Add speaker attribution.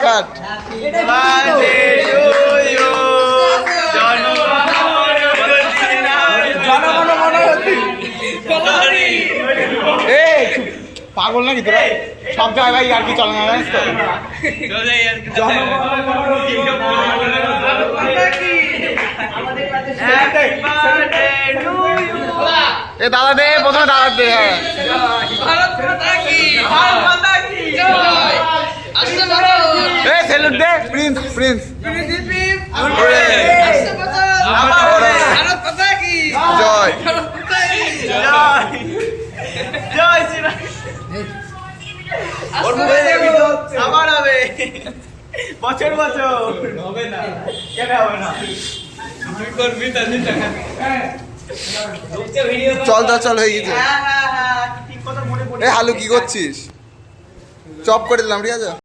Speaker 1: কাট পাগল নাকি তোরা সব জায়গায় ভাই আর কি চলে না জানিস তো এ দাদা দে প্রথমে দাদা দে হ্যাঁ সেলুট দে প্রিন্স প্রিন্স জয় জয় শ্রীরাম আবার হবে বছর বছর হবে না কেন হবে না তুই করবি তাহলে চল চল চল হয়ে গেছে এ হালু কি করছিস চপ করে দিলাম ঠিক আছে।